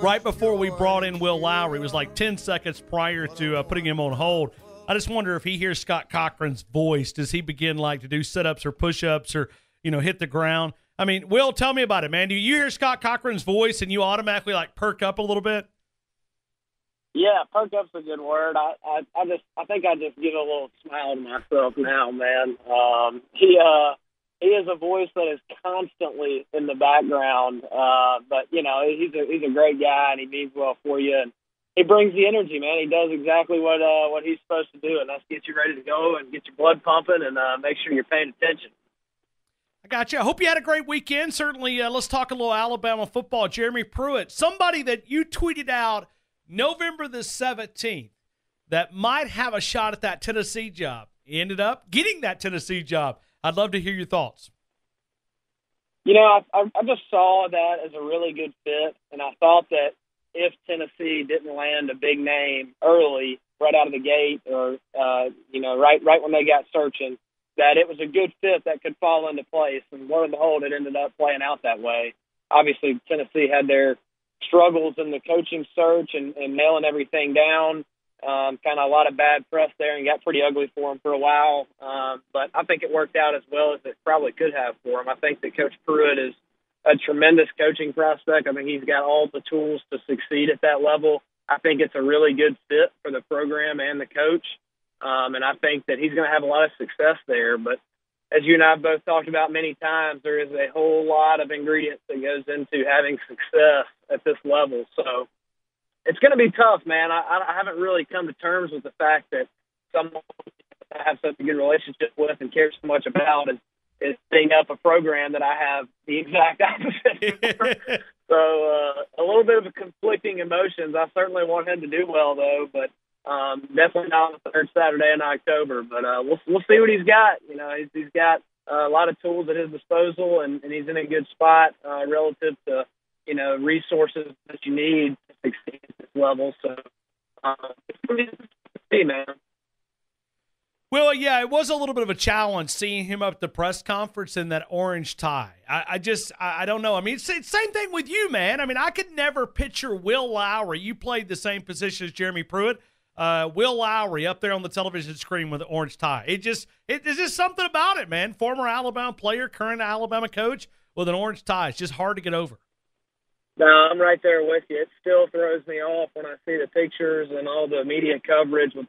right before we brought in Will Lowery. It was like 10 seconds prior to putting him on hold. I just wonder if he hears Scott Cochran's voice, does he begin like to do sit-ups or push-ups or, hit the ground? I mean, Will, tell me about it, man. Do you hear Scott Cochran's voice and you automatically like perk up a little bit? Yeah, perk up's a good word. I think I just give a little smile to myself now, man. He is a voice that is constantly in the background, but he's a great guy and he means well for you, and he brings the energy, man. He does exactly what he's supposed to do, and that's get you ready to go and get your blood pumping and make sure you're paying attention. I got you. I hope you had a great weekend. Certainly, let's talk a little Alabama football. Jeremy Pruitt, somebody that you tweeted out November the 17th that might have a shot at that Tennessee job. He ended up getting that Tennessee job. I'd love to hear your thoughts. I just saw that as a really good fit, and I thought that if Tennessee didn't land a big name early, right out of the gate, or right when they got searching, that it was a good fit that could fall into place. And lo and behold, it ended up playing out that way. Obviously, Tennessee had their struggles in the coaching search and nailing everything down. Kind of a lot of bad press there and got pretty ugly for him for a while. But I think it worked out as well as it probably could have for him. I think that Coach Pruitt is a tremendous coaching prospect. I think he's got all the tools to succeed at that level. I think it's a really good fit for the program and the coach. And I think that he's going to have a lot of success there. But as you and I have both talked about many times, there is a whole lot of ingredients that goes into having success at this level. So it's going to be tough, man. I haven't really come to terms with the fact that someone I have such a good relationship with and care so much about is setting up a program that I have the exact opposite for. So a little bit of conflicting emotions. I certainly want him to do well, though, but definitely not on the third Saturday in October. But we'll see what he's got. He's got a lot of tools at his disposal, and he's in a good spot relative to resources that you need to succeed at this level. So it's going to be man. Well, yeah, it was a little bit of a challenge seeing him up at the press conference in that orange tie. I don't know. I mean, it's the same thing with you, man. I mean, I could never picture Will Lowery. You played the same position as Jeremy Pruitt. Will Lowery up there on the television screen with the orange tie. It's just something about it, man. Former Alabama player, current Alabama coach with an orange tie. It's just hard to get over. No, I'm right there with you. It still throws me off when I see the pictures and all the media coverage with,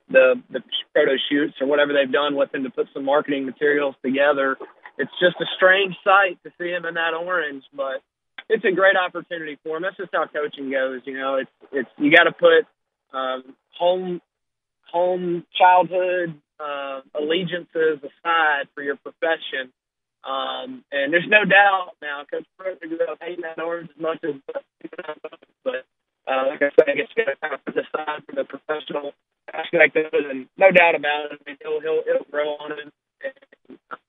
the photo shoots or whatever they've done with him to put some marketing materials together. It's just a strange sight to see him in that orange, but it's a great opportunity for him. That's just how coaching goes. It's you got to put home childhood allegiances aside for your profession. And there's no doubt now, Coach Pruitt is hating that orange as much as, but like I said, I guess you got to kind of put this aside for the professional aspect of it, and no doubt about it. I mean, he'll grow on it.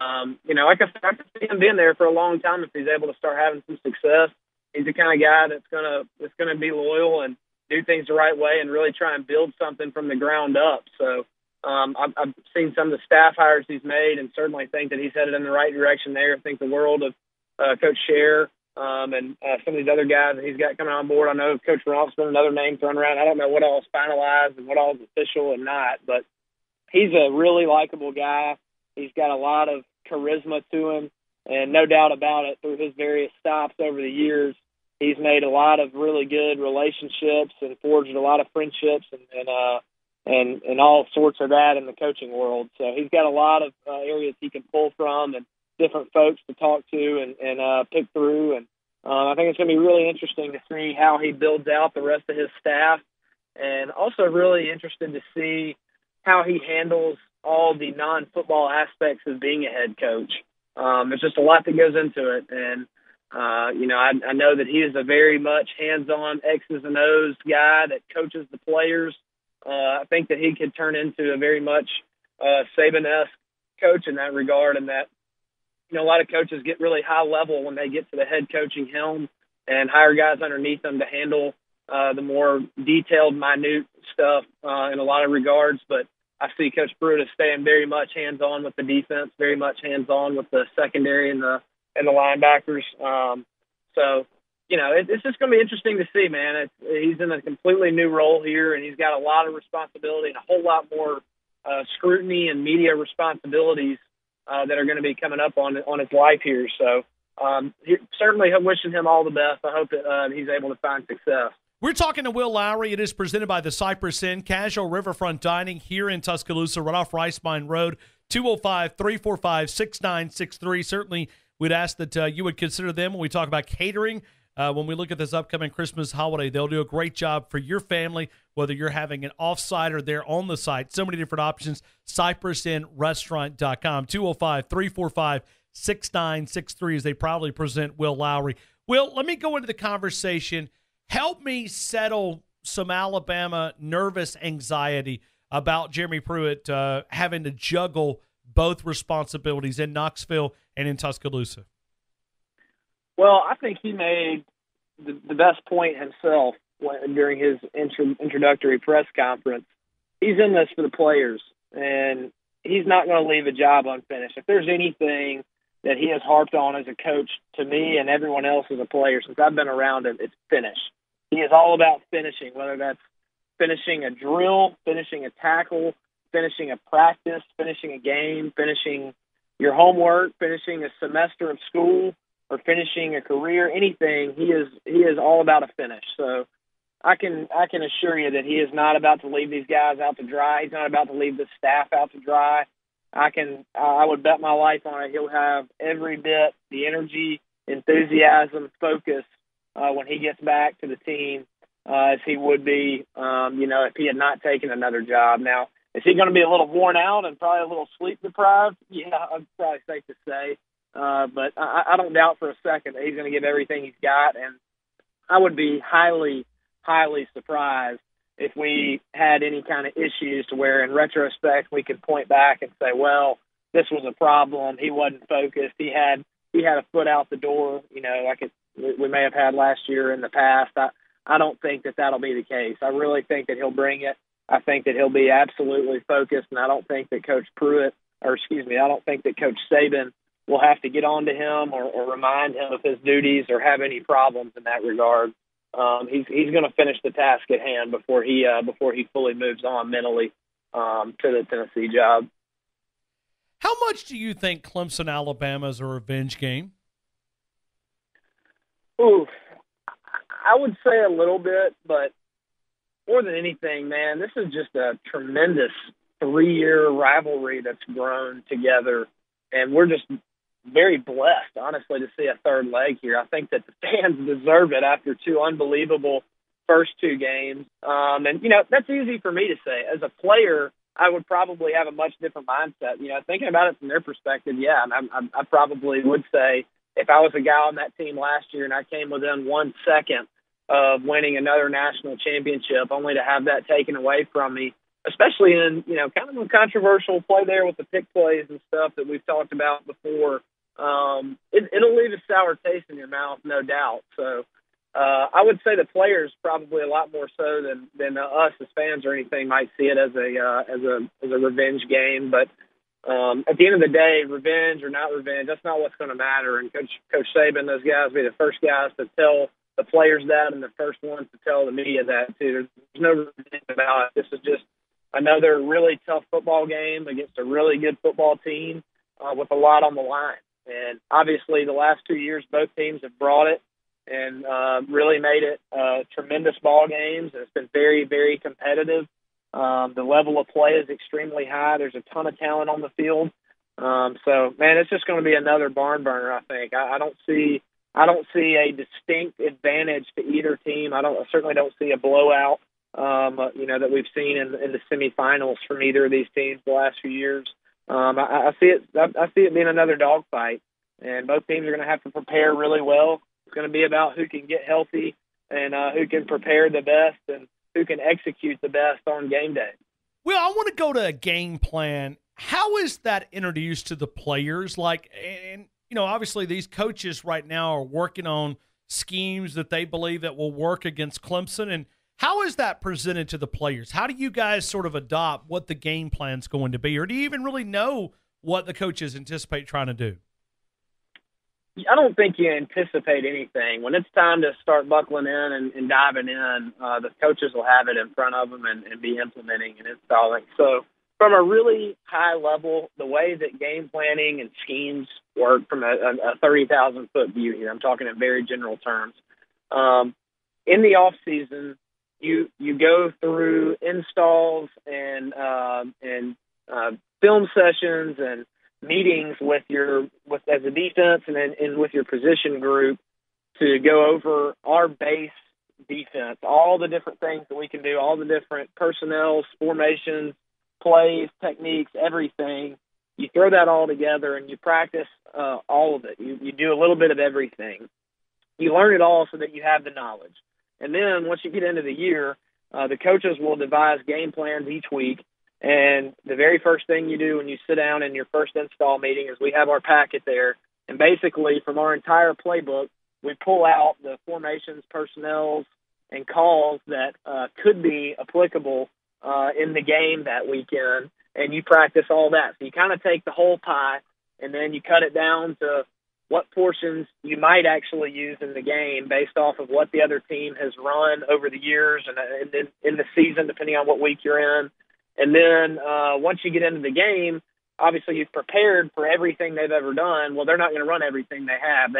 And, like I said, I can see him being there for a long time if he's able to start having some success. He's the kind of guy that's gonna be loyal and do things the right way and really try and build something from the ground up. So I've seen some of the staff hires he's made, and certainly think that he's headed in the right direction there. I think the world of Coach Scher and some of these other guys that he's got coming on board. I know Coach Rump's been another name thrown around. I don't know what all is finalized and what all is official and not, but he's a really likable guy. He's got a lot of charisma to him, and no doubt about it, through his various stops over the years, he's made a lot of really good relationships and forged a lot of friendships and all sorts of that in the coaching world. So he's got a lot of areas he can pull from and different folks to talk to and pick through. And I think it's going to be really interesting to see how he builds out the rest of his staff, and also really interested to see how he handles all the non-football aspects of being a head coach. There's just a lot that goes into it. And, I know that he is a very much hands-on X's and O's guy that coaches the players. I think that he could turn into a very much Saban-esque coach in that regard, and that, a lot of coaches get really high level when they get to the head coaching helm and hire guys underneath them to handle the more detailed, minute stuff in a lot of regards. But I see Coach Pruitt as staying very much hands-on with the defense, very much hands-on with the secondary and the linebackers. So it's just going to be interesting to see, man. He's in a completely new role here, and he's got a lot of responsibility and a whole lot more scrutiny and media responsibilities that are going to be coming up on his life here. So certainly wishing him all the best. I hope that he's able to find success. We're talking to Will Lowery. It is presented by the Cypress Inn, casual riverfront dining here in Tuscaloosa, right off Rice Mine Road, 205-345-6963. Certainly, we'd ask that you would consider them when we talk about catering. When we look at this upcoming Christmas holiday, they'll do a great job for your family, whether you're having an off-site or they're on the site. So many different options. CypressInRestaurant.com, 205-345-6963 as they proudly present Will Lowery. Will, let me go into the conversation. Help me settle some Alabama nervous anxiety about Jeremy Pruitt having to juggle both responsibilities in Knoxville and in Tuscaloosa. Well, I think he made the best point himself during his introductory press conference. He's in this for the players, and he's not going to leave a job unfinished. If there's anything that he has harped on as a coach to me and everyone else as a player since I've been around him, it's finish. He is all about finishing, whether that's finishing a drill, finishing a tackle, finishing a practice, finishing a game, finishing your homework, finishing a semester of school, or finishing a career, anything. He is all about a finish. So I can assure you that he is not about to leave these guys out to dry. He's not about to leave the staff out to dry. I would bet my life on it. He'll have every bit the energy, enthusiasm, focus when he gets back to the team as he would be, if he had not taken another job. Now, is he going to be a little worn out and probably a little sleep deprived? Yeah, I'd probably safe to say. But I don't doubt for a second that he's going to give everything he's got. And I would be highly, highly surprised if we had any kind of issues to where in retrospect we could point back and say, well, this was a problem. He wasn't focused. He had a foot out the door, like we may have had last year in the past. I don't think that that'll be the case. I really think that he'll bring it. I think that he'll be absolutely focused, and I don't think that Coach Saban will have to get on to him or remind him of his duties or have any problems in that regard. He's going to finish the task at hand before he fully moves on mentally to the Tennessee job. How much do you think Clemson, Alabama is a revenge game? Ooh, I would say a little bit, but more than anything, man, this is just a tremendous 3-year rivalry that's grown together, and we're just very blessed, honestly, to see a third leg here. I think that the fans deserve it after 2 unbelievable first 2 games. And that's easy for me to say. As a player, I would probably have a much different mindset. Thinking about it from their perspective, yeah, I probably would say if I was a guy on that team last year and I came within 1 second of winning another national championship, only to have that taken away from me, especially in, kind of a controversial play there with the pick plays and stuff that we've talked about before. It'll leave a sour taste in your mouth, no doubt. So I would say the players probably a lot more so than us as fans or anything might see it as a revenge game. But at the end of the day, revenge or not revenge, that's not what's going to matter. And Coach Saban, those guys will be the first guys to tell the players that and the first ones to tell the media that too. There's no revenge about it. This is just another really tough football game against a really good football team with a lot on the line. And obviously the last 2 years, both teams have brought it and really made it tremendous ball games. And it's been very, very competitive. The level of play is extremely high. There's a ton of talent on the field. So, man, it's just going to be another barn burner, I think. I don't see a distinct advantage to either team. I certainly don't see a blowout, that we've seen in the semifinals from either of these teams the last few years. I see it being another dogfight, and both teams are going to have to prepare really well. It's going to be about who can get healthy and who can prepare the best and who can execute the best on game day. Well, I want to go to a game plan. How is that introduced to the players? Obviously these coaches right now are working on schemes that they believe that will work against Clemson. And how is that presented to the players? How do you guys sort of adopt what the game plan is going to be? Or do you even really know what the coaches anticipate trying to do? I don't think you anticipate anything. When it's time to start buckling in and diving in, the coaches will have it in front of them and be implementing and installing. So from a really high level, the way that game planning and schemes work from a 30,000-foot view here, I'm talking in very general terms. In the off season, you go through installs and film sessions and meetings with as a defense and with your position group to go over our base defense, all the different things that we can do, all the different personnel, formations, plays, techniques, everything. You throw that all together and you practice all of it. You do a little bit of everything. You learn it all so that you have the knowledge. And then once you get into the year, the coaches will devise game plans each week. And the very first thing you do when you sit down in your first install meeting is we have our packet there. And basically from our entire playbook, we pull out the formations, personnels, and calls that could be applicable in the game that weekend. And you practice all that. So you kind of take the whole pie and then you cut it down to what portions you might actually use in the game based off of what the other team has run over the years and in the season, depending on what week you're in. And then once you get into the game, obviously you've prepared for everything they've ever done. Well, they're not going to run everything they have.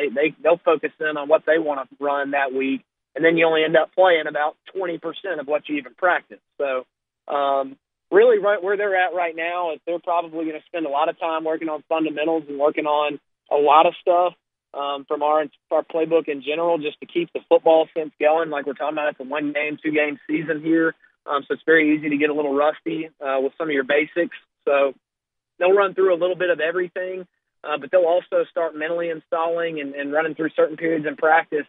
They'll focus in on what they want to run that week, and then you only end up playing about 20% of what you even practice. So really right where they're at right now is they're probably going to spend a lot of time working on fundamentals and working on a lot of stuff from our playbook in general just to keep the football sense going. Like we're talking about, it's a 1-game, 2-game season here. So it's very easy to get a little rusty with some of your basics. So they'll run through a little bit of everything, but they'll also start mentally installing and running through certain periods in practice,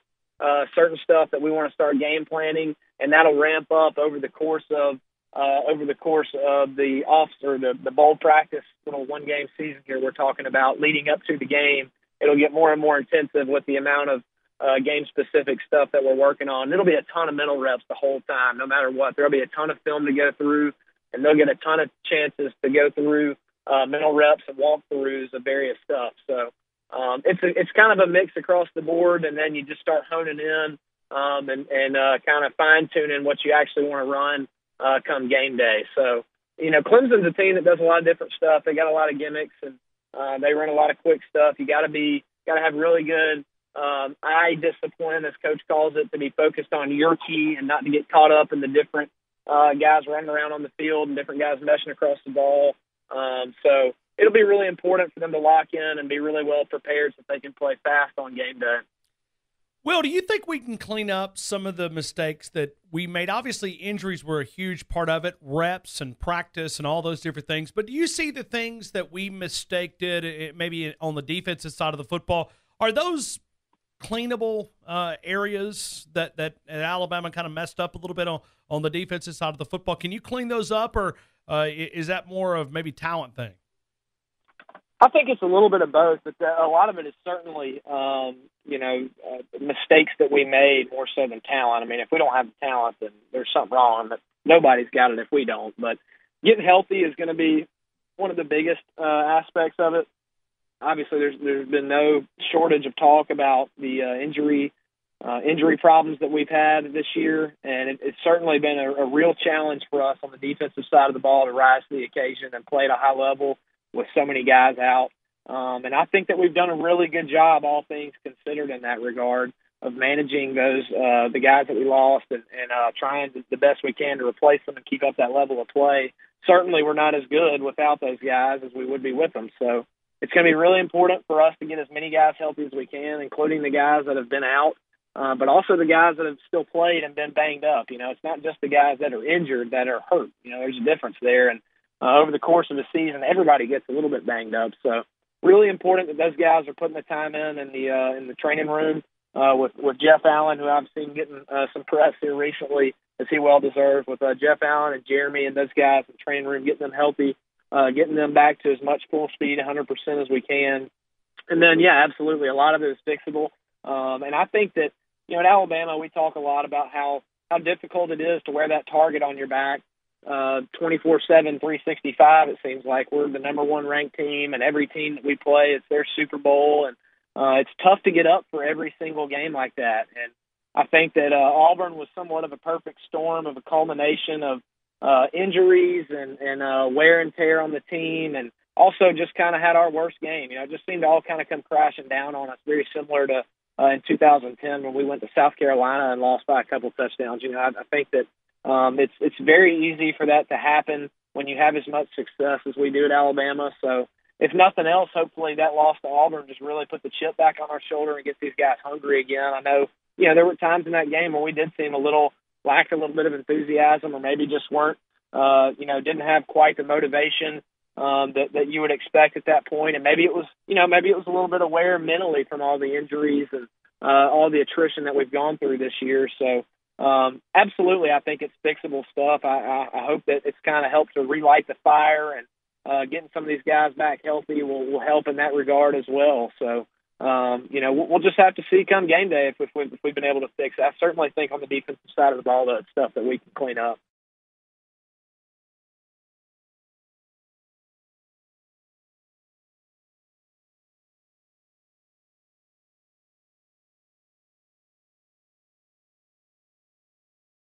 certain stuff that we want to start game planning, and that'll ramp up over the course of the off or the bowl practice, little 1-game season here we're talking about leading up to the game. It'll get more and more intensive with the amount of game-specific stuff that we're working on. It'll be a ton of mental reps the whole time, no matter what. There'll be a ton of film to go through, and they'll get a ton of chances to go through mental reps and walkthroughs of various stuff. So it's kind of a mix across the board, and then you just start honing in and kind of fine-tuning what you actually want to run come game day. So, Clemson's a team that does a lot of different stuff. They got a lot of gimmicks, and they run a lot of quick stuff. You got to have really good eye discipline, as Coach calls it, to be focused on your key and not to get caught up in the different guys running around on the field and different guys meshing across the ball. So it'll be really important for them to lock in and be really well prepared so they can play fast on game day. Will, do you think we can clean up some of the mistakes that we made? Obviously, injuries were a huge part of it, reps and practice and all those different things. But do you see the things that we did maybe on the defensive side of the football? Are those cleanable areas that Alabama kind of messed up a little bit on the defensive side of the football? Can you clean those up, or is that more of maybe talent thing? I think it's a little bit of both, but a lot of it is certainly, mistakes that we made more so than talent. I mean, if we don't have the talent, then there's something wrong. But nobody's got it if we don't. But getting healthy is going to be one of the biggest aspects of it. Obviously, there's been no shortage of talk about the injury problems that we've had this year, and it's certainly been a real challenge for us on the defensive side of the ball to rise to the occasion and play at a high level with so many guys out. And I think that we've done a really good job, all things considered, in that regard of managing the guys that we lost and trying the best we can to replace them and keep up that level of play. Certainly we're not as good without those guys as we would be with them. So it's going to be really important for us to get as many guys healthy as we can, including the guys that have been out, but also the guys that have still played and been banged up. It's not just the guys that are injured that are hurt. There's a difference there. And over the course of the season, everybody gets a little bit banged up. So really important that those guys are putting the time in the training room with Jeff Allen, who I've seen getting some press here recently, as he well deserved, with Jeff Allen and Jeremy and those guys in the training room, getting them healthy, getting them back to as much full speed, 100% as we can. And then, yeah, absolutely, a lot of it is fixable. And I think that, at Alabama, we talk a lot about how difficult it is to wear that target on your back 24/7, 365. It seems like we're the number one ranked team, and every team that we play, it's their Super Bowl. And it's tough to get up for every single game like that. And I think that Auburn was somewhat of a perfect storm of a culmination of injuries and wear and tear on the team, and also just kind of had our worst game. It just seemed to all kind of come crashing down on us, very similar to in 2010 when we went to South Carolina and lost by a couple touchdowns. I think that it's very easy for that to happen when you have as much success as we do at Alabama. So if nothing else, hopefully that loss to Auburn just really put the chip back on our shoulder and get these guys hungry again. I know, there were times in that game when we did seem lacked a little bit of enthusiasm, or maybe just weren't, didn't have quite the motivation that you would expect at that point. And maybe it was a little bit of wear mentally from all the injuries and all the attrition that we've gone through this year. So absolutely, I think it's fixable stuff. I hope that it's kind of helped to relight the fire, and getting some of these guys back healthy will help in that regard as well. So, we'll just have to see come game day if we've been able to fix it. I certainly think on the defensive side of the ball, that's stuff that we can clean up.